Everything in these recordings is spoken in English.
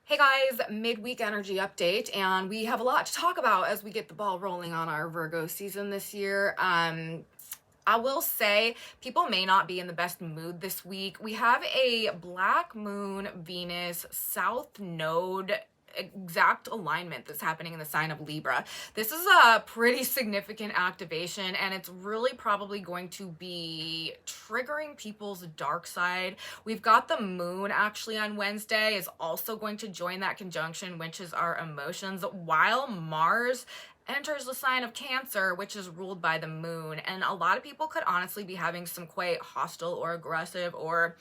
Hey guys, midweek energy update, and we have a lot to talk about as we get the ball rolling on our Virgo season this year. I will say people may not be in the best mood this week. We have a black moon Venus south node exact alignment that's happening in the sign of Libra. This is a pretty significant activation, and it's really probably going to be triggering people's dark side. We've got the moon actually on Wednesday is also going to join that conjunction, which is our emotions, while Mars enters the sign of Cancer, which is ruled by the moon. And a lot of people could honestly be having some quite hostile or aggressive or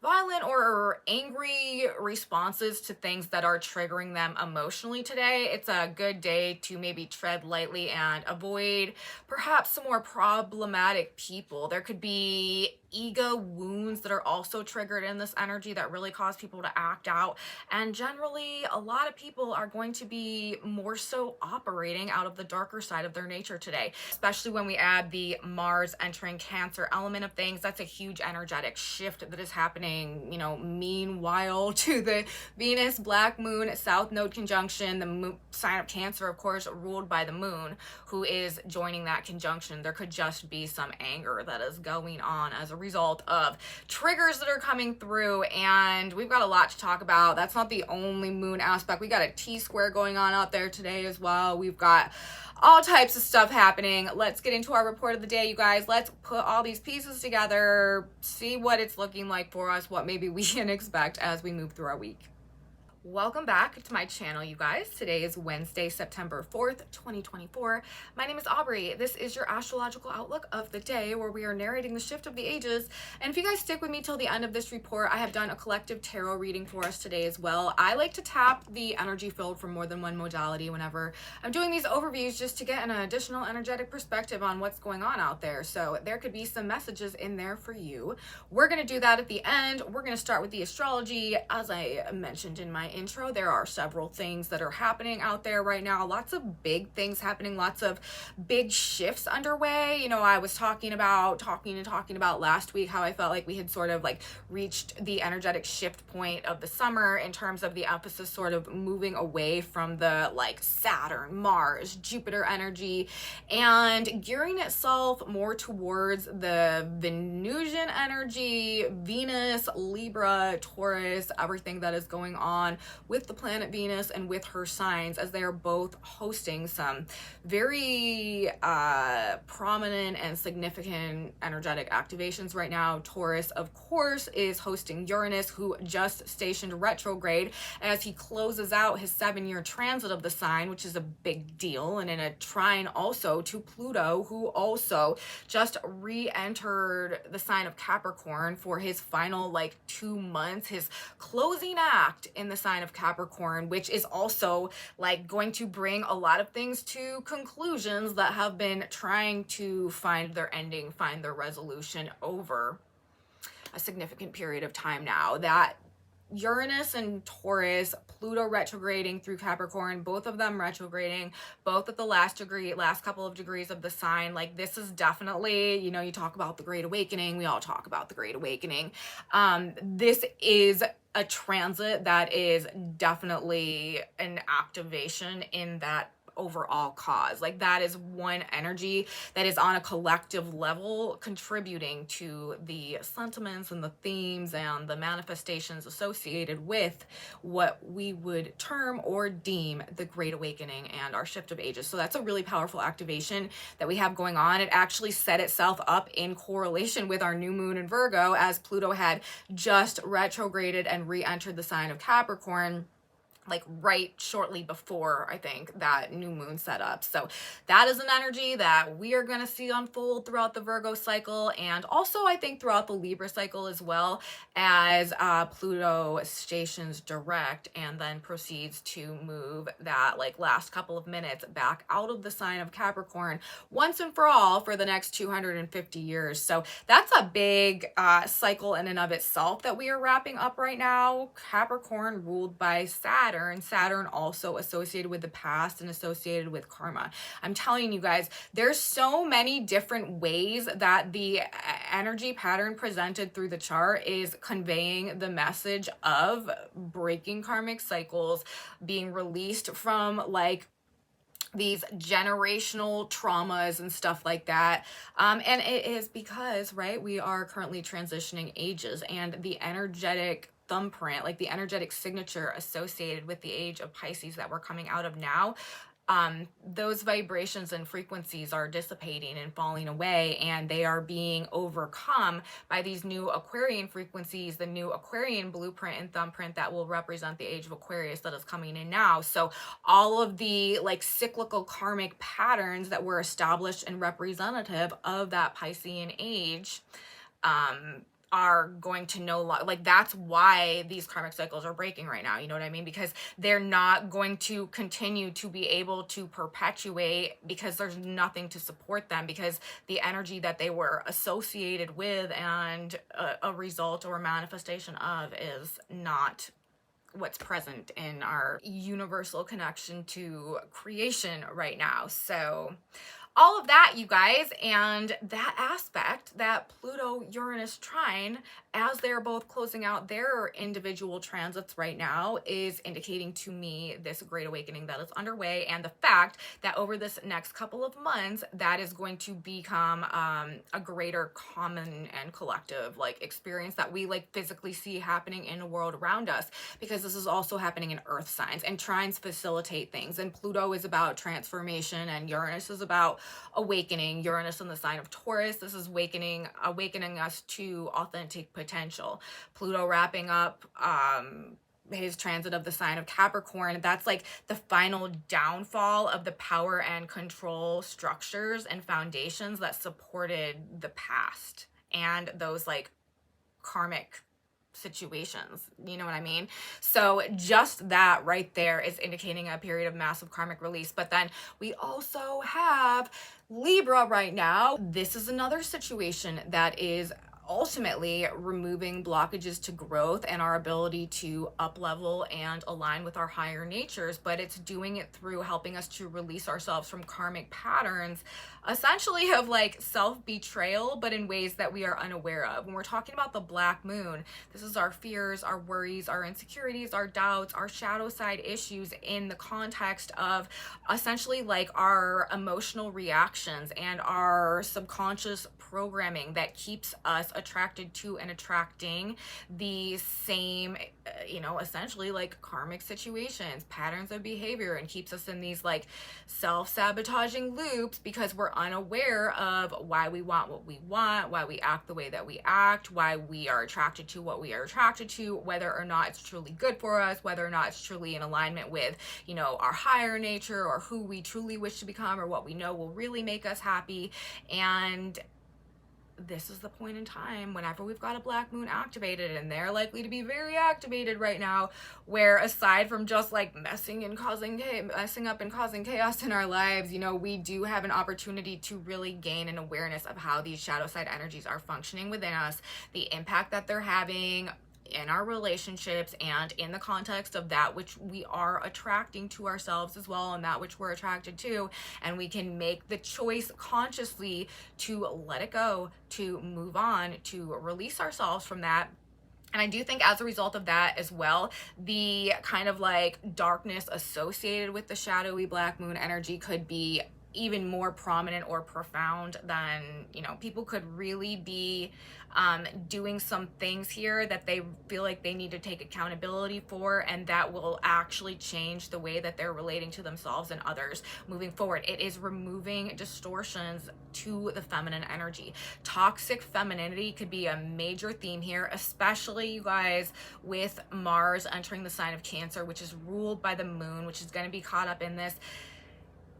violent or angry responses to things that are triggering them emotionally today. It's a good day to maybe tread lightly and avoid perhaps some more problematic people. There could be ego wounds that are also triggered in this energy that really cause people to act out. And generally, a lot of people are going to be more so operating out of the darker side of their nature today, especially when we add the Mars entering Cancer element of things. That's a huge energetic shift that is happening, meanwhile to the Venus black moon south node conjunction, the sign of Cancer, of course, ruled by the moon, who is joining that conjunction. There could just be some anger that is going on as a result of triggers that are coming through, and we've got a lot to talk about. That's not the only moon aspect. We got a T-square going on out there today as well. We've got all types of stuff happening. Let's get into our report of the day, you guys. Let's put all these pieces together, see what it's looking like for us, what maybe we can expect as we move through our week. Welcome back to my channel, you guys. Today is Wednesday, September 4th, 2024. My name is Aubrey. This is your astrological outlook of the day, where we are narrating the shift of the ages. And if you guys stick with me till the end of this report, I have done a collective tarot reading for us today as well. I like to tap the energy field for more than one modality whenever I'm doing these overviews, just to get an additional energetic perspective on what's going on out there. So there could be some messages in there for you. We're going to do that at the end. We're going to start with the astrology. As I mentioned in my intro, there are several things that are happening out there right now. Lots of big things happening, lots of big shifts underway. I was talking about last week how I felt like we had sort of like reached the energetic shift point of the summer in terms of the emphasis sort of moving away from the like Saturn, Mars, Jupiter energy and gearing itself more towards the Venusian energy, Venus, Libra, Taurus, everything that is going on with the planet Venus and with her signs, as they are both hosting some very prominent and significant energetic activations right now. Taurus, of course, is hosting Uranus, who just stationed retrograde as he closes out his 7-year transit of the sign, which is a big deal, and in a trine also to Pluto, who also just re-entered the sign of Capricorn for his final 2 months, his closing act in the sign of Capricorn, which is also going to bring a lot of things to conclusions that have been trying to find their ending, find their resolution over a significant period of time now. That Uranus and Taurus, Pluto retrograding through Capricorn, both of them retrograding, both at the last couple of degrees of the sign. This is definitely, you talk about the Great Awakening. We all talk about the Great Awakening. This is a transit that is definitely an activation in that overall cause. That is one energy that is on a collective level contributing to the sentiments and the themes and the manifestations associated with what we would term or deem the Great Awakening and our shift of ages. So that's a really powerful activation that we have going on. It actually set itself up in correlation with our new moon in Virgo, as Pluto had just retrograded and re-entered the sign of Capricorn right shortly before, I think, that new moon set up. So that is an energy that we are going to see unfold throughout the Virgo cycle, and also I think throughout the Libra cycle as well, as Pluto stations direct and then proceeds to move that last couple of minutes back out of the sign of Capricorn once and for all for the next 250 years. So that's a big cycle in and of itself that we are wrapping up right now. Capricorn ruled by Saturn Saturn also associated with the past and associated with karma. I'm telling you guys, there's so many different ways that the energy pattern presented through the chart is conveying the message of breaking karmic cycles, being released from like these generational traumas and stuff like that. And it is because, right, we are currently transitioning ages, and the energetic thumbprint, like the energetic signature associated with the age of Pisces that we're coming out of now, those vibrations and frequencies are dissipating and falling away, and they are being overcome by these new Aquarian frequencies, the new Aquarian blueprint and thumbprint that will represent the age of Aquarius that is coming in now. So all of the like cyclical karmic patterns that were established and representative of that Piscean age, are going to like, that's why these karmic cycles are breaking right now, you know what I mean? Because they're not going to continue to be able to perpetuate, because there's nothing to support them, because the energy that they were associated with and a result or manifestation of is not what's present in our universal connection to creation right now. So all of that, you guys, and that aspect, that Pluto-Uranus trine, as they're both closing out their individual transits right now, is indicating to me this great awakening that is underway, and the fact that over this next couple of months, that is going to become a greater common and collective like experience that we like physically see happening in the world around us, because this is also happening in earth signs, and trines facilitate things, and Pluto is about transformation and Uranus is about awakening. Uranus in the sign of Taurus, this is awakening us to authentic potential. Pluto wrapping up his transit of the sign of Capricorn, that's like the final downfall of the power and control structures and foundations that supported the past and those like karmic situations, you know what I mean? So just that right there is indicating a period of massive karmic release. But then we also have Libra right now. This is another situation that is ultimately removing blockages to growth and our ability to up level and align with our higher natures, but it's doing it through helping us to release ourselves from karmic patterns, essentially of like self-betrayal, but in ways that we are unaware of. When we're talking about the black moon, this is our fears, our worries, our insecurities, our doubts, our shadow side issues in the context of essentially like our emotional reactions and our subconscious programming that keeps us attracted to and attracting the same, essentially like karmic situations, patterns of behavior, and keeps us in these like self-sabotaging loops because we're unaware of why we want what we want, why we act the way that we act, why we are attracted to what we are attracted to, whether or not it's truly good for us, whether or not it's truly in alignment with, our higher nature or who we truly wish to become or what we know will really make us happy. And this is the point in time whenever we've got a black moon activated, and they're likely to be very activated right now, where aside from just like messing up and causing chaos in our lives, we do have an opportunity to really gain an awareness of how these shadow side energies are functioning within us, the impact that they're having in our relationships and in the context of that which we are attracting to ourselves as well, and that which we're attracted to. And we can make the choice consciously to let it go, to move on, to release ourselves from that. And I do think as a result of that as well, the kind of like darkness associated with the shadowy black moon energy could be even more prominent or profound than, people could really be doing some things here that they feel like they need to take accountability for, and that will actually change the way that they're relating to themselves and others moving forward. It is removing distortions to the feminine energy. Toxic femininity could be a major theme here, especially, you guys, with Mars entering the sign of Cancer, which is ruled by the moon, which is going to be caught up in this.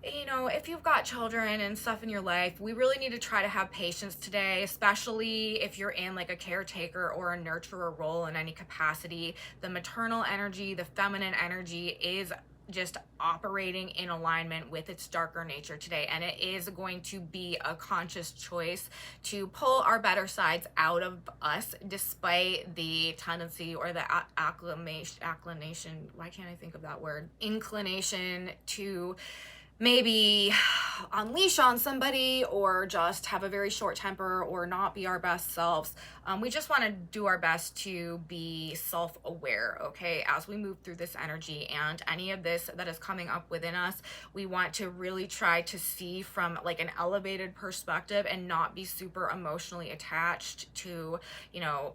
If you've got children and stuff in your life, we really need to try to have patience today, especially if you're in like a caretaker or a nurturer role in any capacity. The maternal energy, the feminine energy is just operating in alignment with its darker nature today. And it is going to be a conscious choice to pull our better sides out of us, despite the tendency or the inclination to maybe unleash on somebody or just have a very short temper or not be our best selves. We just want to do our best to be self-aware, okay, as we move through this energy, and any of this that is coming up within us, we want to really try to see from like an elevated perspective and not be super emotionally attached to, you know,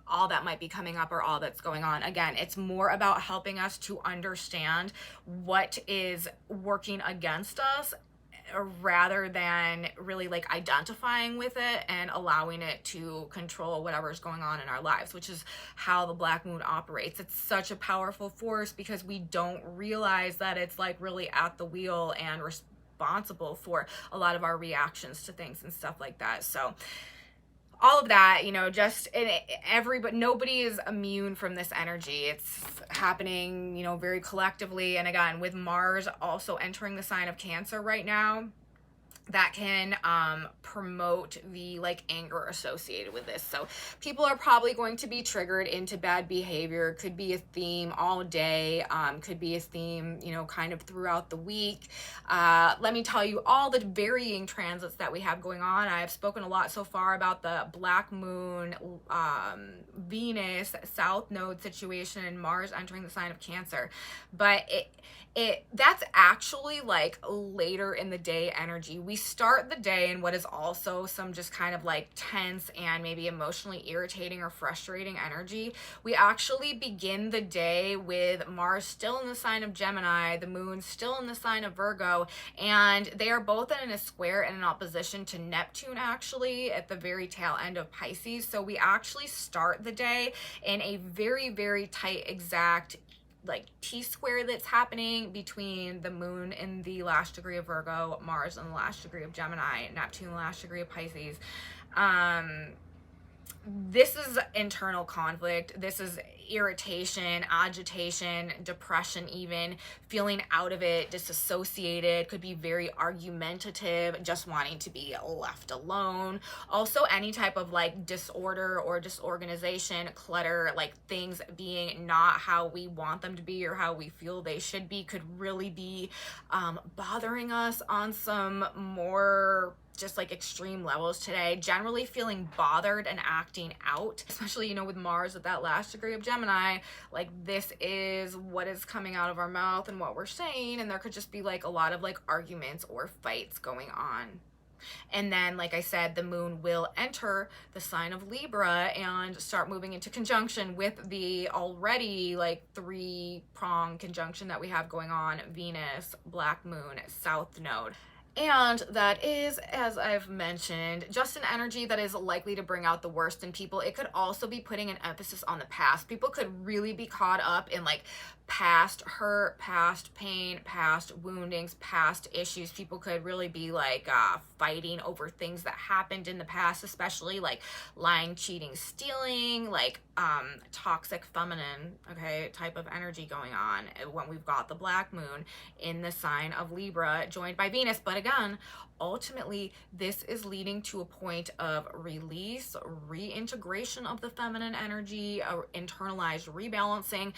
all that might be coming up or all that's going on. Again, it's more about helping us to understand what is working against us rather than really like identifying with it and allowing it to control whatever's going on in our lives, which is how the black moon operates. It's such a powerful force because we don't realize that it's like really at the wheel and responsible for a lot of our reactions to things and stuff like that. So all of that, you know, just but nobody is immune from this energy. It's happening, you know, very collectively. And again, with Mars also entering the sign of Cancer right now, that can promote the like anger associated with this. So people are probably going to be triggered into bad behavior. Could be a theme all day, could be a theme, you know, kind of throughout the week. Let me tell you all the varying transits that we have going on. I've spoken a lot so far about the black moon, Venus south node situation and Mars entering the sign of Cancer, but that's actually like later in the day energy. We start the day in what is also some just kind of like tense and maybe emotionally irritating or frustrating energy. We actually begin the day with Mars still in the sign of Gemini, the moon still in the sign of Virgo, and they are both in a square and in opposition to Neptune actually at the very tail end of Pisces. So we actually start the day in a very, very tight exact like T-square that's happening between the moon in the last degree of Virgo, Mars in the last degree of Gemini, Neptune in the last degree of Pisces. This is internal conflict. This is irritation, agitation, depression, even feeling out of it, disassociated, could be very argumentative, just wanting to be left alone. Also, any type of like disorder or disorganization, clutter, like things being not how we want them to be or how we feel they should be, could really be bothering us on some more just like extreme levels today. Generally feeling bothered and acting out, especially, you know, with Mars at that last degree of Gemini, like this is what is coming out of our mouth and what we're saying, and there could just be like a lot of like arguments or fights going on. And then, like I said, the moon will enter the sign of Libra and start moving into conjunction with the already like 3-prong conjunction that we have going on, Venus, black moon, south node. And that is, as I've mentioned, just an energy that is likely to bring out the worst in people. It could also be putting an emphasis on the past. People could really be caught up in like past hurt, past pain, past woundings, past issues. People could really be like fighting over things that happened in the past, especially like lying, cheating, stealing, like toxic feminine, okay, type of energy going on when we've got the black moon in the sign of Libra joined by Venus. But again, ultimately, this is leading to a point of release, reintegration of the feminine energy, internalized rebalancing.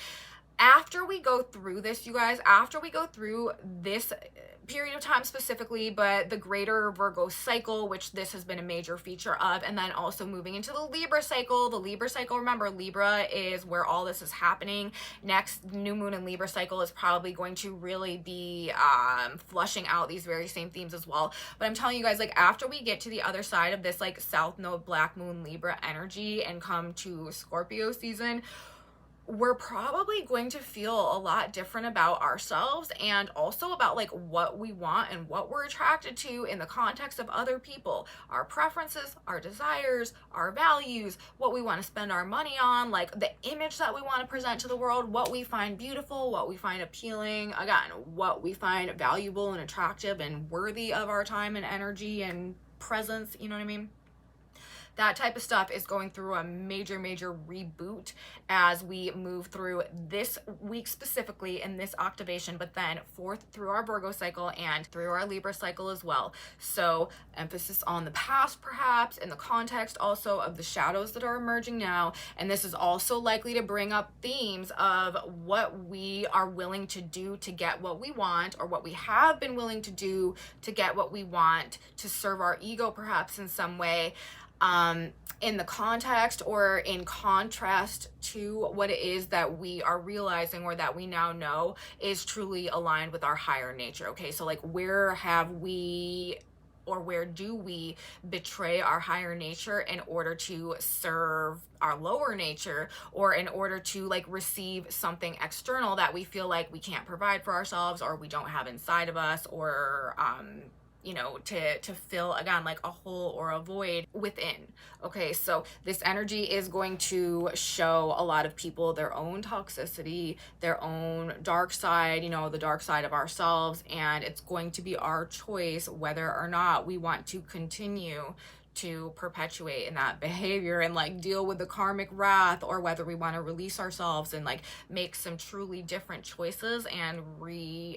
After we go through this, you guys, after we go through this period of time specifically, but the greater Virgo cycle, which this has been a major feature of, and then also moving into the Libra cycle. The Libra cycle, remember, Libra is where all this is happening. Next new moon and Libra cycle is probably going to really be flushing out these very same themes as well. But I'm telling you guys, like after we get to the other side of this like south node black moon Libra energy and come to Scorpio season, we're probably going to feel a lot different about ourselves and also about like what we want and what we're attracted to in the context of other people, our preferences, our desires, our values, what we want to spend our money on, like the image that we want to present to the world, what we find beautiful, what we find appealing, again, what we find valuable and attractive and worthy of our time and energy and presence, you know what I mean? That type of stuff is going through a major reboot as we move through this week specifically in this octavation, but then forth through our Virgo cycle and through our Libra cycle as well. So emphasis on the past, perhaps, in the context also of the shadows that are emerging now. And this is also likely to bring up themes of what we are willing to do to get what we want, or what we have been willing to do to get what we want, to serve our ego perhaps in some way, in the context or in contrast to what it is that we are realizing, or that we now know is truly aligned with our higher nature. Okay, so like, where have we, or where do we betray our higher nature in order to serve our lower nature, or in order to like receive something external that we feel like we can't provide for ourselves, or we don't have inside of us, or you know, to fill, again, like a hole or a void within. Okay, so this energy is going to show a lot of people their own toxicity, their own dark side, you know, the dark side of ourselves, and it's going to be our choice whether or not we want to continue to perpetuate in that behavior and like deal with the karmic wrath, or whether we want to release ourselves and like make some truly different choices and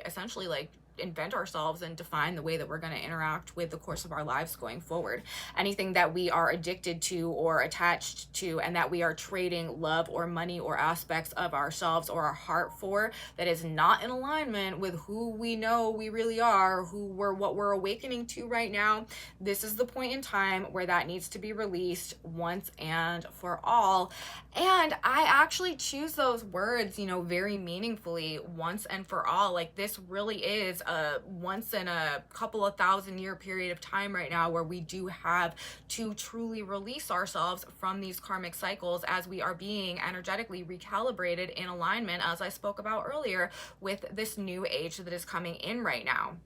essentially like invent ourselves and define the way that we're going to interact with the course of our lives going forward. Anything that we are addicted to or attached to, and that we are trading love or money or aspects of ourselves or our heart for, that is not in alignment with who we know we really are, what we're awakening to right now, this is the point in time where that needs to be released once and for all. And I actually choose those words, you know, very meaningfully, once and for all. Like, this really is a once in a couple of 1,000-year period of time right now where we do have to truly release ourselves from these karmic cycles as we are being energetically recalibrated in alignment, as I spoke about earlier, with this new age that is coming in right now.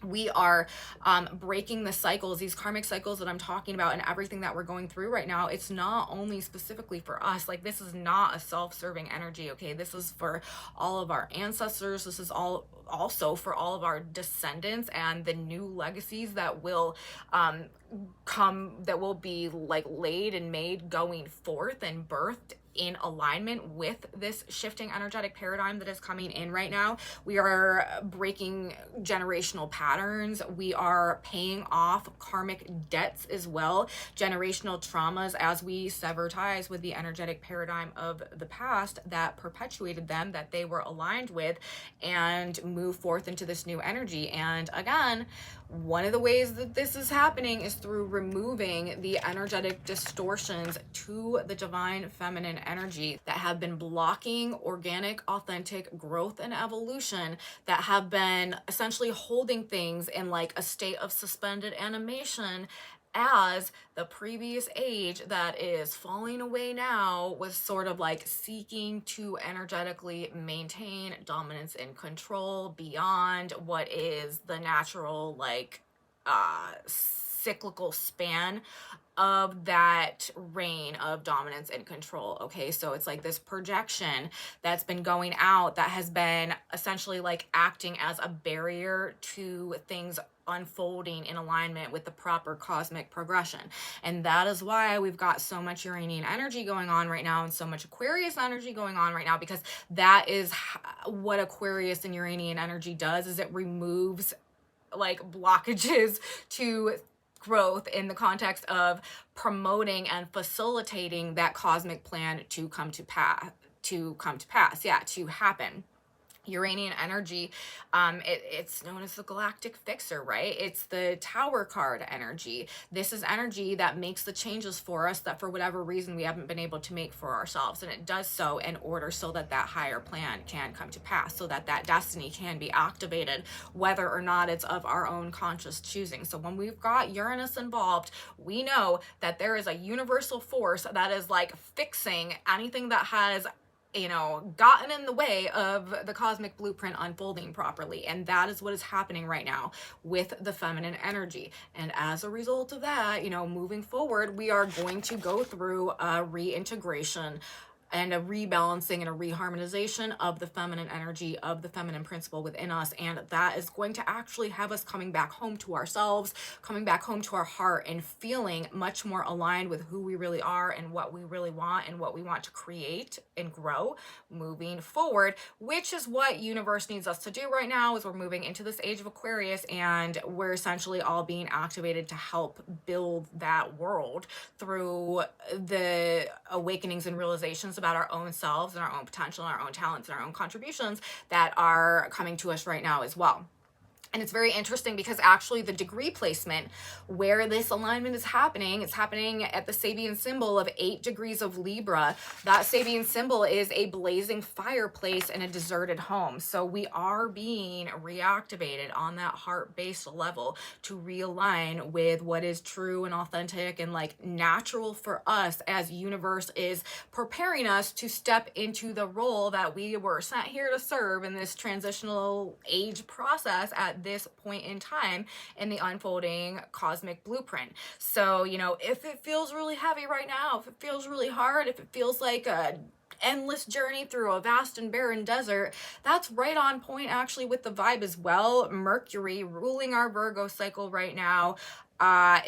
We are breaking the cycles, these karmic cycles that I'm talking about, and everything that we're going through right now. It's not only specifically for us. Like, this is not a self-serving energy, okay? This is for all of our ancestors. This is also for all of our descendants, and the new legacies that will that will be like laid and made going forth and birthed in alignment with this shifting energetic paradigm that is coming in right now. We are breaking generational patterns. We are paying off karmic debts as well, generational traumas, as we sever ties with the energetic paradigm of the past that perpetuated them, that they were aligned with, and move forth into this new energy. And again, one of the ways that this is happening is through removing the energetic distortions to the divine feminine energy that have been blocking organic, authentic growth and evolution, that have been essentially holding things in like a state of suspended animation, as the previous age that is falling away now was sort of like seeking to energetically maintain dominance and control beyond what is the natural like cyclical span of that reign of dominance and control. Okay, so it's like this projection that's been going out that has been essentially like acting as a barrier to things unfolding in alignment with the proper cosmic progression. And that is why we've got so much Uranian energy going on right now, and so much Aquarius energy going on right now, because that is what Aquarius and Uranian energy does, is it removes like blockages to growth in the context of promoting and facilitating that cosmic plan to come to pass, to happen. Uranian energy, it's known as the galactic fixer, right? It's the Tower card energy. This is energy that makes the changes for us that for whatever reason we haven't been able to make for ourselves, and it does so in order so that that higher plan can come to pass, so that that destiny can be activated, whether or not it's of our own conscious choosing. So when we've got Uranus involved, we know that there is a universal force that is like fixing anything that has gotten in the way of the cosmic blueprint unfolding properly. And that is what is happening right now with the feminine energy. And as a result of that, moving forward, we are going to go through a reintegration and a rebalancing and a reharmonization of the feminine energy, of the feminine principle within us. And that is going to actually have us coming back home to ourselves, coming back home to our heart, and feeling much more aligned with who we really are and what we really want and what we want to create and grow moving forward, which is what universe needs us to do right now. As we're moving into this age of Aquarius, and we're essentially all being activated to help build that world through the awakenings and realizations about our own selves and our own potential and our own talents and our own contributions that are coming to us right now as well. And it's very interesting because actually the degree placement where this alignment is happening, it's happening at the Sabian symbol of 8 degrees of Libra. That Sabian symbol is a blazing fireplace in a deserted home. So we are being reactivated on that heart-based level to realign with what is true and authentic and like natural for us, as universe is preparing us to step into the role that we were sent here to serve in this transitional age process at this point in time in the unfolding cosmic blueprint. So, you know, if it feels really heavy right now, if it feels really hard, if it feels like a endless journey through a vast and barren desert, that's right on point actually with the vibe as well. Mercury ruling our Virgo cycle right now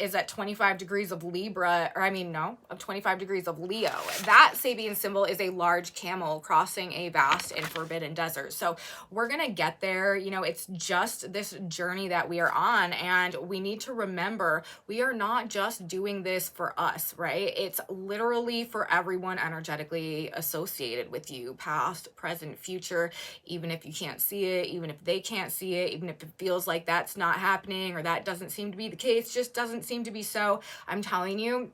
is at 25 degrees of Libra, or I mean, no, of 25 degrees of Leo. That Sabian symbol is a large camel crossing a vast and forbidden desert. So we're going to get there. You know, it's just this journey that we are on, and we need to remember we are not just doing this for us, right? It's literally for everyone energetically associated with you, past, present, future, even if you can't see it, even if they can't see it, even if it feels like that's not happening or that doesn't seem to be the case, just doesn't seem to be so. I'm telling you,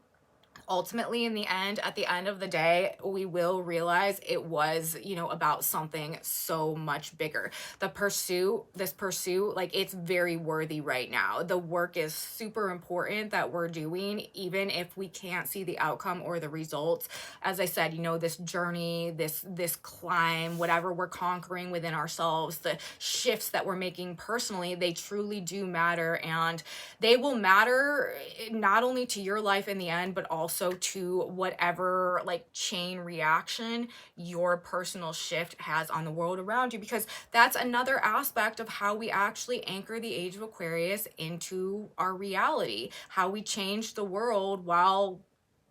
ultimately in the end, at the end of the day, we will realize it was, you know, about something so much bigger. This pursuit, like, it's very worthy right now. The work is super important that we're doing, even if we can't see the outcome or the results. As I said, you know, this journey, this climb, whatever we're conquering within ourselves, the shifts that we're making personally, they truly do matter, and they will matter not only to your life in the end, but also to whatever like chain reaction your personal shift has on the world around you, because that's another aspect of how we actually anchor the age of Aquarius into our reality, how we change the world while,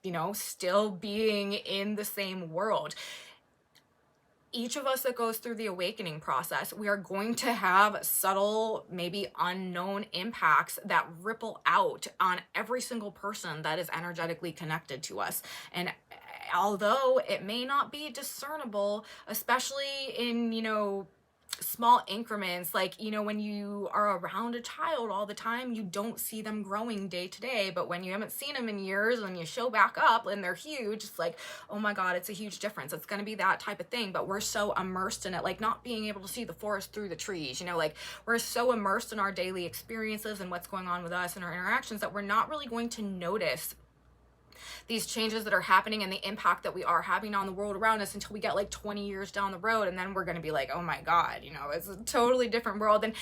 you know, still being in the same world. Each of us that goes through the awakening process, we are going to have subtle, maybe unknown impacts that ripple out on every single person that is energetically connected to us. And although it may not be discernible, especially in, you know, small increments, like, you know, when you are around a child all the time, you don't see them growing day to day, but when you haven't seen them in years, when you show back up and they're huge, it's like, oh my god, it's a huge difference. It's going to be that type of thing. But we're so immersed in it, like not being able to see the forest through the trees, you know, like we're so immersed in our daily experiences and what's going on with us and our interactions that we're not really going to notice these changes that are happening and the impact that we are having on the world around us until we get like 20 years down the road, and then we're going to be like, oh my god, you know, it's a totally different world. And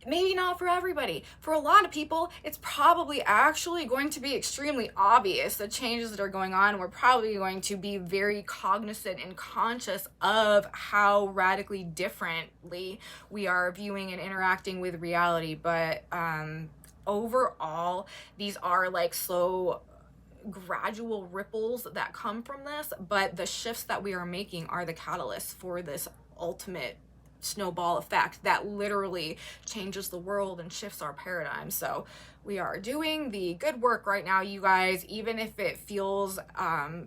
maybe not for everybody. For a lot of people, it's probably actually going to be extremely obvious the changes that are going on. We're probably going to be very cognizant and conscious of how radically differently we are viewing and interacting with reality. But overall, these are like slow, gradual ripples that come from this, but the shifts that we are making are the catalysts for this ultimate snowball effect that literally changes the world and shifts our paradigm. So we are doing the good work right now, you guys, even if it feels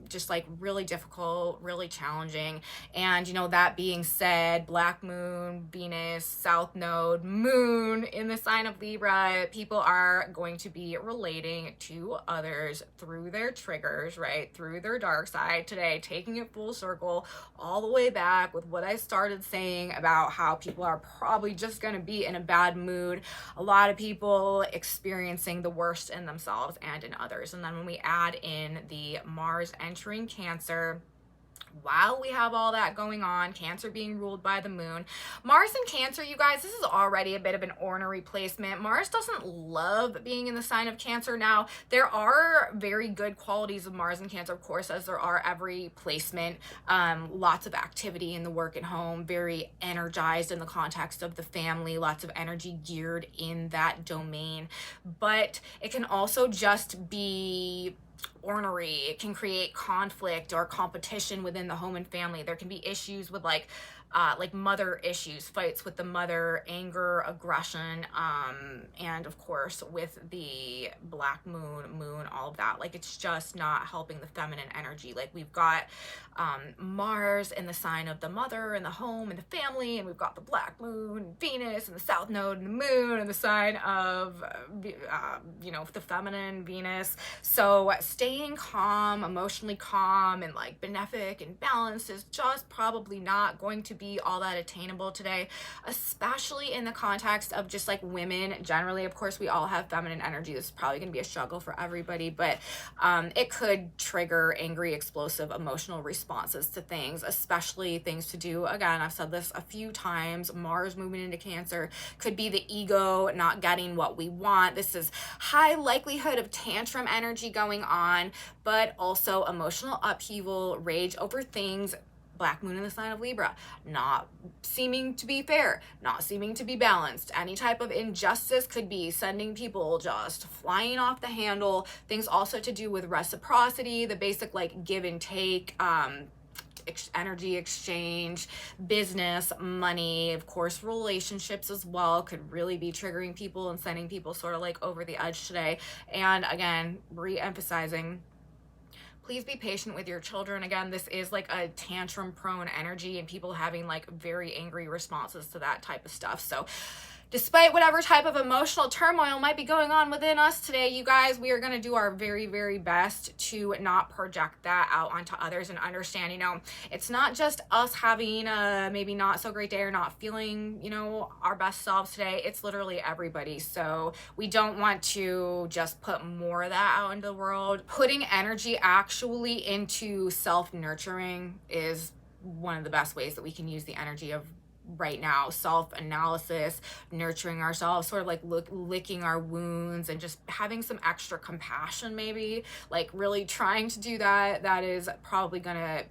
just like really difficult, really challenging. And, you know, that being said, Black Moon, Venus, South Node, Moon in the sign of Libra, people are going to be relating to others through their triggers, right? Through their dark side today, taking it full circle all the way back with what I started saying about how people are probably just going to be in a bad mood. A lot of people experiencing the worst in themselves and in others. And then when we add in the Mars entering Cancer while we have all that going on, Cancer being ruled by the moon. Mars in Cancer, you guys, this is already a bit of an ornery placement. Mars doesn't love being in the sign of Cancer. Now, there are very good qualities of Mars in Cancer, of course, as there are every placement. Lots of activity in the work at home, very energized in the context of the family, lots of energy geared in that domain. But it can also just be ornery. It can create conflict or competition within the home and family. There can be issues with like mother issues, fights with the mother, anger, aggression, and of course with the black moon, all of that. Like, it's just not helping the feminine energy. Like, we've got Mars in the sign of the mother and the home and the family, and we've got the black moon, Venus, and the south node and the moon and the sign of the feminine, Venus. So staying calm, emotionally calm, and like benefic and balanced is just probably not going to be all that attainable today, especially in the context of just like women generally. Of course, we all have feminine energy. This is probably going to be a struggle for everybody, but it could trigger angry, explosive, emotional responses to things, especially things to do, again, I've said this a few times, Mars moving into Cancer could be the ego not getting what we want. This is high likelihood of tantrum energy going on, but also emotional upheaval, rage over things. Black moon in the sign of Libra, not seeming to be fair, not seeming to be balanced. Any type of injustice could be sending people just flying off the handle. Things also to do with reciprocity, the basic like give and take, energy exchange, business, money, of course, relationships as well could really be triggering people and sending people sort of like over the edge today. And again, re-emphasizing, please be patient with your children. Again, this is like a tantrum prone energy and people having like very angry responses to that type of stuff. So despite whatever type of emotional turmoil might be going on within us today, you guys, we are going to do our very, very best to not project that out onto others and understand, it's not just us having a maybe not so great day or not feeling, our best selves today. It's literally everybody. So we don't want to just put more of that out into the world. Putting energy actually into self-nurturing is one of the best ways that we can use the energy of right now. Self-analysis, nurturing ourselves, sort of like licking our wounds and just having some extra compassion, maybe like really trying to do that. That is probably gonna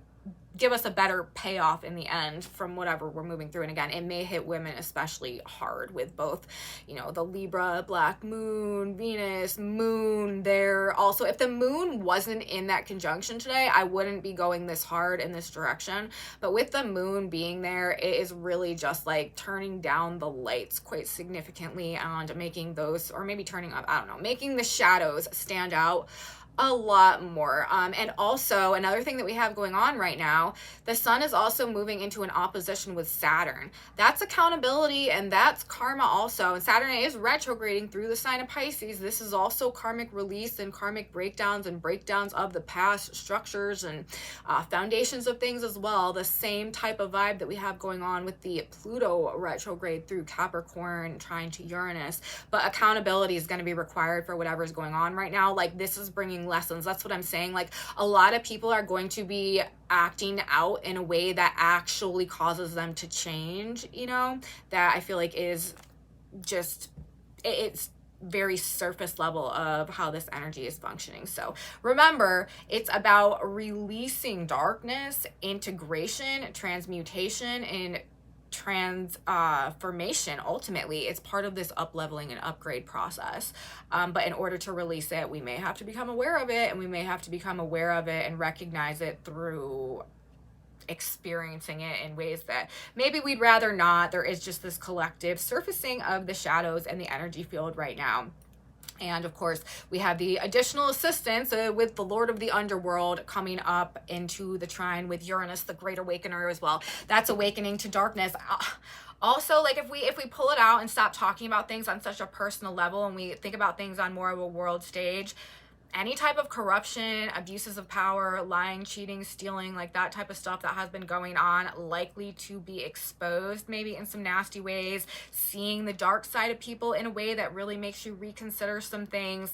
give us a better payoff in the end from whatever we're moving through. And again, it may hit women especially hard with both, the Libra, black moon, Venus, moon there. Also, if the moon wasn't in that conjunction today, I wouldn't be going this hard in this direction. But with the moon being there, it is really just like turning down the lights quite significantly and making those, or maybe turning up, I don't know, making the shadows stand out a lot more. And also another thing that we have going on right now, the sun is also moving into an opposition with Saturn. That's accountability and that's karma also. And Saturn is retrograding through the sign of Pisces. This is also karmic release and karmic breakdowns and breakdowns of the past structures and foundations of things as well. The same type of vibe that we have going on with the Pluto retrograde through Capricorn trying to Uranus. But accountability is going to be required for whatever is going on right now. Like, this is bringing lessons. That's what I'm saying. Like, a lot of people are going to be acting out in a way that actually causes them to change, that I feel like is just, it's very surface level of how this energy is functioning. So remember, it's about releasing darkness, integration, transmutation, and transformation. Ultimately, it's part of this up-leveling and upgrade process. But in order to release it, we may have to become aware of it, and we may have to become aware of it and recognize it through experiencing it in ways that maybe we'd rather not. There is just this collective surfacing of the shadows and the energy field right now. And of course, we have the additional assistance with the Lord of the Underworld coming up into the trine with Uranus, the Great Awakener as well. That's awakening to darkness. Also, like, if we pull it out and stop talking about things on such a personal level and we think about things on more of a world stage, any type of corruption, abuses of power, lying, cheating, stealing, like that type of stuff that has been going on, likely to be exposed maybe in some nasty ways. Seeing the dark side of people in a way that really makes you reconsider some things.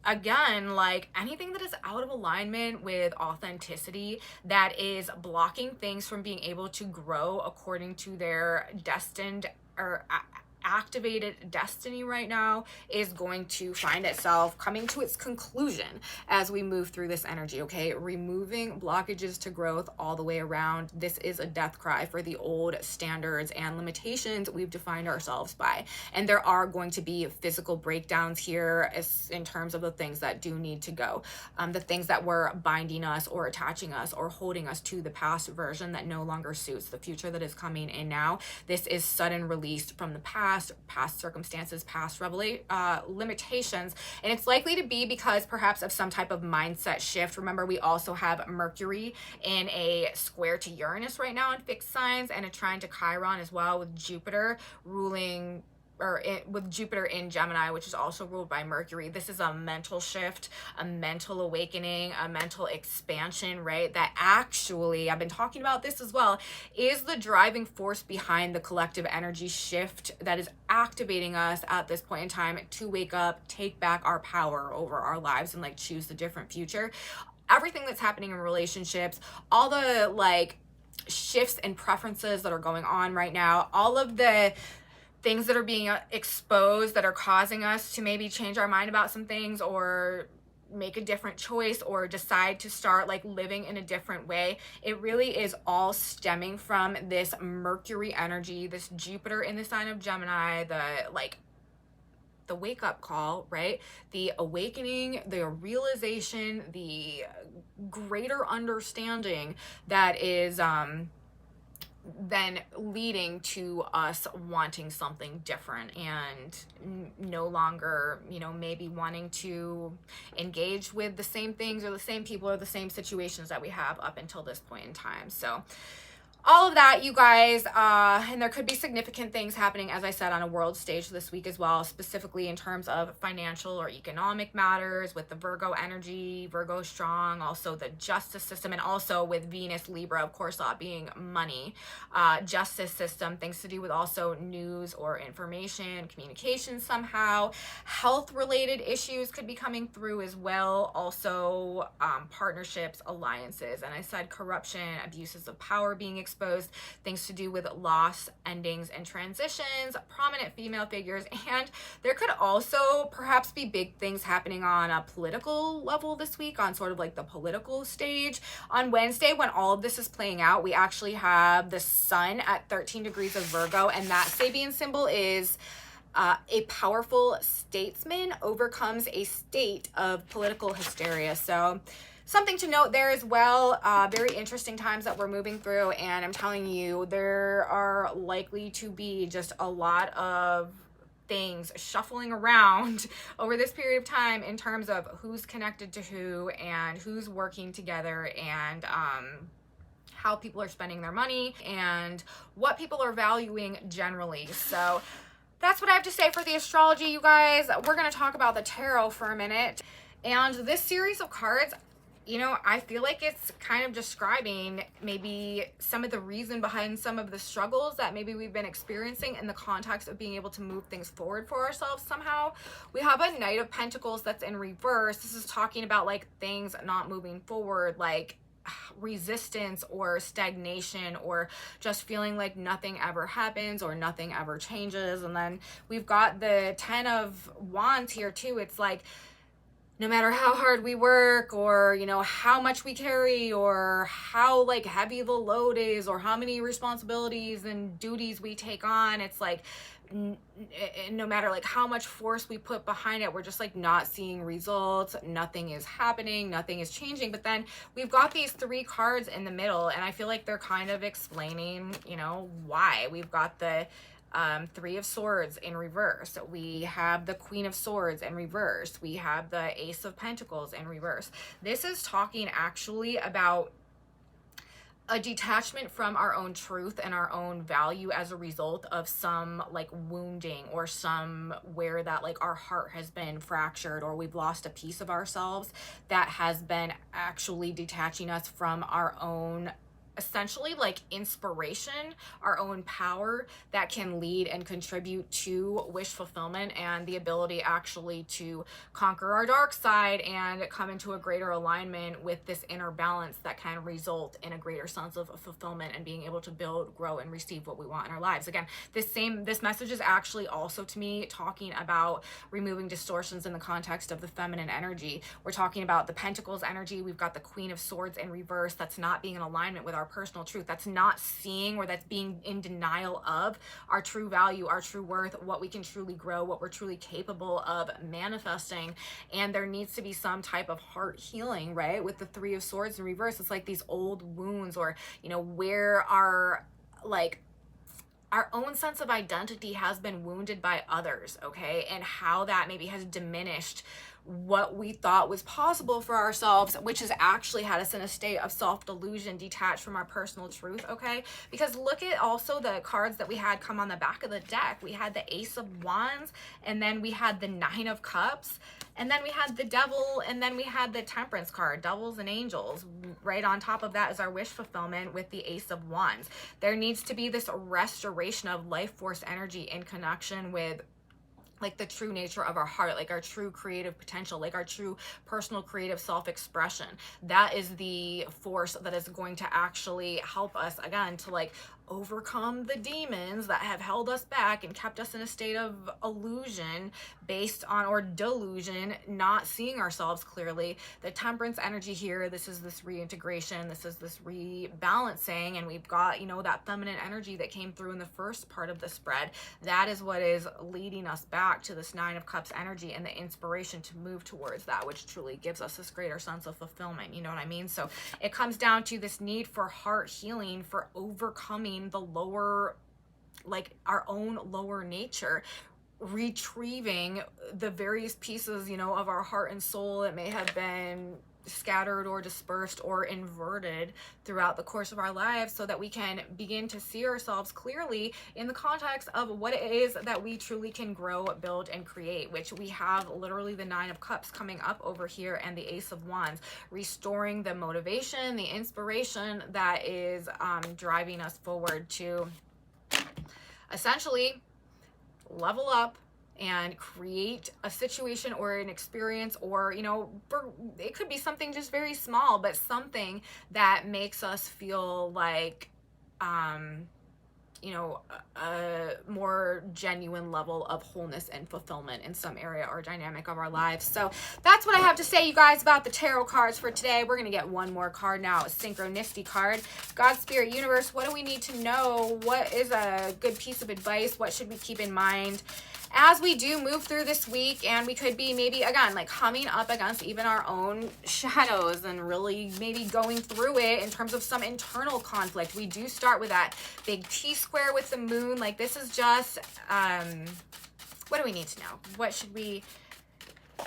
again, like anything that is out of alignment with authenticity, that is blocking things from being able to grow according to their destined or activated destiny right now, is going to find itself coming to its conclusion as we move through this energy. Okay, removing blockages to growth all the way around. This is a death cry for the old standards and limitations we've defined ourselves by, and there are going to be physical breakdowns here in terms of the things that do need to go, the things that were binding us or attaching us or holding us to the past version that no longer suits the future that is coming in now. This is sudden release from the past circumstances, past limitations, and it's likely to be because perhaps of some type of mindset shift. Remember, we also have Mercury in a square to Uranus right now in fixed signs, and a trine to Chiron as well, with Jupiter ruling, with Jupiter in Gemini, which is also ruled by Mercury. This is a mental shift, a mental awakening, a mental expansion, right? That actually, I've been talking about this as well, is the driving force behind the collective energy shift that is activating us at this point in time to wake up, take back our power over our lives, and like choose the different future. Everything that's happening in relationships, all the like shifts and preferences that are going on right now, all of the things that are being exposed that are causing us to maybe change our mind about some things, or make a different choice, or decide to start like living in a different way. It really is all stemming from this Mercury energy, this Jupiter in the sign of Gemini, the wake up call, right? The awakening, the realization, the greater understanding that is then leading to us wanting something different, and no longer, maybe wanting to engage with the same things or the same people or the same situations that we have up until this point in time. So all of that, you guys, and there could be significant things happening, as I said, on a world stage this week as well, specifically in terms of financial or economic matters with the Virgo energy, Virgo strong, also the justice system, and also with Venus, Libra, of course, being money, justice system, things to do with also news or information, communication somehow, health-related issues could be coming through as well, also partnerships, alliances, and I said corruption, abuses of power being exposed, things to do with loss, endings, and transitions, prominent female figures, and there could also perhaps be big things happening on a political level this week, on sort of like the political stage. On Wednesday, when all of this is playing out, we actually have the sun at 13 degrees of Virgo, and that Sabian symbol is a powerful statesman overcomes a state of political hysteria. So something to note there as well. Very interesting times that we're moving through, and I'm telling you, there are likely to be just a lot of things shuffling around over this period of time in terms of who's connected to who and who's working together, and how people are spending their money and what people are valuing generally. So that's what I have to say for the astrology, you guys. We're going to talk about the tarot for a minute. And this series of cards, I feel like it's kind of describing maybe some of the reason behind some of the struggles that maybe we've been experiencing in the context of being able to move things forward for ourselves somehow. We have a Knight of Pentacles that's in reverse. This is talking about like things not moving forward, like resistance or stagnation, or just feeling like nothing ever happens or nothing ever changes. And then we've got the 10 of Wands here too. It's like, no matter how hard we work, or how much we carry, or how like heavy the load is, or how many responsibilities and duties we take on, it's like no matter like how much force we put behind it, we're just like not seeing results. Nothing is happening, nothing is changing. But then we've got these three cards in the middle, and I feel like they're kind of explaining why. We've got the Three of Swords in reverse. We have the Queen of Swords in reverse. We have the Ace of Pentacles in reverse. This is talking actually about a detachment from our own truth and our own value as a result of some like wounding, or somewhere that like our heart has been fractured, or we've lost a piece of ourselves that has been actually detaching us from our own essentially like inspiration, our own power that can lead and contribute to wish fulfillment and the ability actually to conquer our dark side and come into a greater alignment with this inner balance that can result in a greater sense of fulfillment and being able to build, grow, and receive what we want in our lives. Again, this message is actually also to me talking about removing distortions in the context of the feminine energy. We're talking about the Pentacles energy. We've got the Queen of Swords in reverse. That's not being in alignment with our personal truth. That's not seeing, or that's being in denial of our true value, our true worth, what we can truly grow, what we're truly capable of manifesting. And there needs to be some type of heart healing, right? With the Three of Swords in reverse, it's like these old wounds, or, you know, where our own sense of identity has been wounded by others, okay? And how that maybe has diminished what we thought was possible for ourselves, which has actually had us in a state of self-delusion, detached from our personal truth, okay? Because look at also the cards that we had come on the back of the deck. We had the Ace of Wands, and then we had the Nine of Cups, and then we had the Devil, and then we had the Temperance card, Devils and Angels. Right on top of that is our wish fulfillment with the Ace of Wands. There needs to be this restoration of life force energy in connection with like the true nature of our heart, like our true creative potential, like our true personal creative self-expression. That is the force that is going to actually help us, again, to like overcome the demons that have held us back and kept us in a state of illusion based on, or delusion, not seeing ourselves clearly. The Temperance energy here, this is this reintegration, this is this rebalancing, and we've got, you know, that feminine energy that came through in the first part of the spread. That is what is leading us back to this Nine of Cups energy and the inspiration to move towards that, which truly gives us this greater sense of fulfillment. You know what I mean? So it comes down to this need for heart healing, for overcoming the lower, like our own lower nature, retrieving the various pieces, you know, of our heart and soul that may have been scattered or dispersed or inverted throughout the course of our lives, so that we can begin to see ourselves clearly in the context of what it is that we truly can grow, build, and create, which we have literally the Nine of Cups coming up over here and the Ace of Wands, restoring the motivation, the inspiration that is driving us forward to essentially level up and create a situation or an experience, or, you know, it could be something just very small, but something that makes us feel like, you know, a more genuine level of wholeness and fulfillment in some area or dynamic of our lives. So that's what I have to say, you guys, about the tarot cards for today. We're going to get one more card now, a synchronicity card. God, Spirit, Universe, what do we need to know? What is a good piece of advice? What should we keep in mind as we do move through this week? And we could be maybe, again, like coming up against even our own shadows and really maybe going through it in terms of some internal conflict. We do start with that big T-square with the moon. Like, this is just, what do we need to know? What should we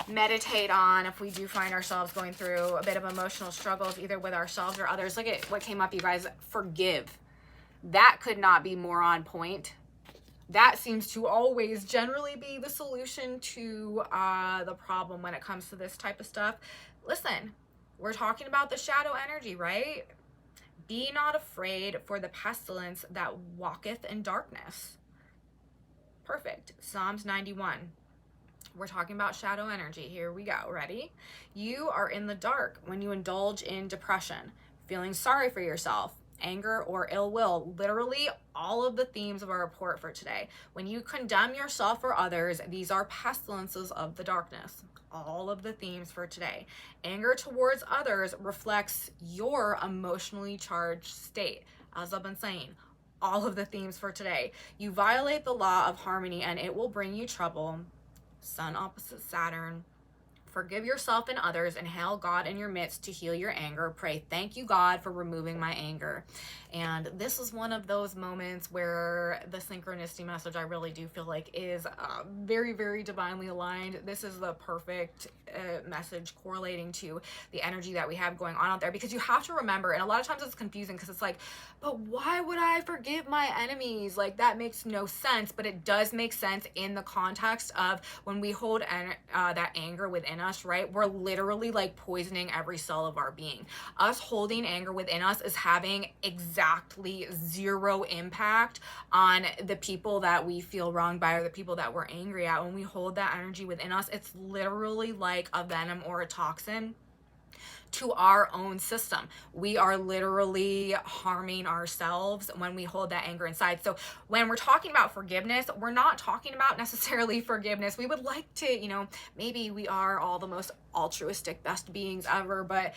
meditate on if we do find ourselves going through a bit of emotional struggles, either with ourselves or others? Look at what came up, you guys. Forgive. That could not be more on point. That seems to always generally be the solution to the problem when it comes to this type of stuff. Listen, we're talking about the shadow energy, right? Be not afraid for the pestilence that walketh in darkness. Perfect. Psalms 91. We're talking about shadow energy. Here we go. Ready? You are in the dark when you indulge in depression, feeling sorry for yourself, anger, or ill will. Literally all of the themes of our report for today. When you condemn yourself or others, these are pestilences of the darkness. All of the themes for today. Anger towards others reflects your emotionally charged state. As I've been saying, all of the themes for today. You violate the law of harmony and it will bring you trouble. Sun opposite Saturn. Forgive yourself and others and hail God in your midst to heal your anger. Pray, thank you, God, for removing my anger. And this is one of those moments where the synchronicity message, I really do feel like, is very, very divinely aligned. This is the perfect message correlating to the energy that we have going on out there, because you have to remember, and a lot of times it's confusing because it's like, but why would I forgive my enemies? Like, that makes no sense, but it does make sense in the context of when we hold that anger within within us, right? We're literally like poisoning every cell of our being. Us holding anger within us is having exactly zero impact on the people that we feel wronged by or the people that we're angry at. When we hold that energy within us, it's literally like a venom or a toxin to our own system. We are literally harming ourselves when we hold that anger inside. So when we're talking about forgiveness, we're not talking about necessarily forgiveness. We would like to, maybe we are all the most altruistic best beings ever, but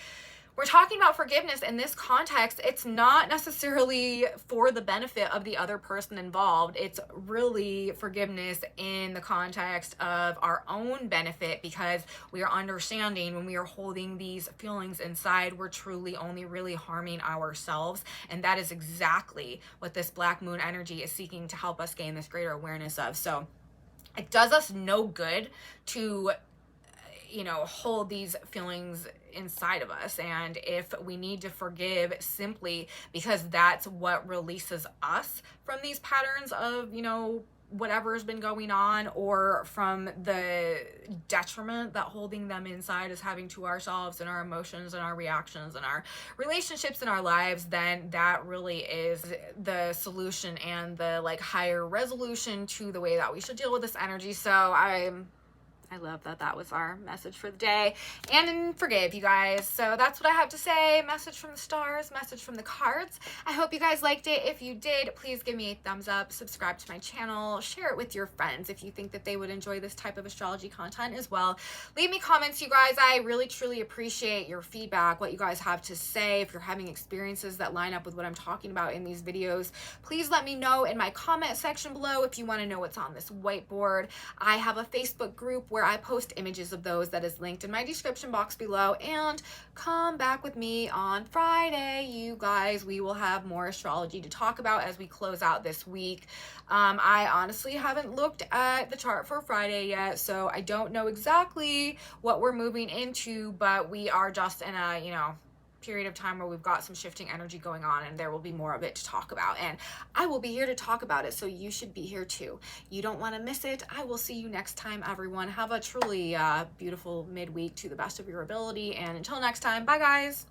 we're talking about forgiveness in this context. It's not necessarily for the benefit of the other person involved. It's really forgiveness in the context of our own benefit, because we are understanding when we are holding these feelings inside, we're truly only really harming ourselves. And that is exactly what this black moon energy is seeking to help us gain this greater awareness of. So it does us no good to hold these feelings inside of us. And if we need to forgive simply because that's what releases us from these patterns of, whatever's been going on, or from the detriment that holding them inside is having to ourselves and our emotions and our reactions and our relationships in our lives, then that really is the solution and the higher resolution to the way that we should deal with this energy. So I love that that was our message for the day. And forgive, you guys. So that's what I have to say. Message from the stars, message from the cards. I hope you guys liked it. If you did, please give me a thumbs up, subscribe to my channel, share it with your friends if you think that they would enjoy this type of astrology content as well. Leave me comments, you guys. I really, truly appreciate your feedback, what you guys have to say. If you're having experiences that line up with what I'm talking about in these videos, please let me know in my comment section below. If you want to know what's on this whiteboard, I have a Facebook group where I post images of those that is linked in my description box below. And come back with me on Friday, you guys. We will have more astrology to talk about as we close out this week. I honestly haven't looked at the chart for Friday yet, so I don't know exactly what we're moving into, but we are just in a, period of time where we've got some shifting energy going on, and there will be more of it to talk about, and I will be here to talk about it, so you should be here too. You don't want to miss it. I will see you next time, everyone. Have a truly beautiful midweek to the best of your ability, and until next time, bye guys.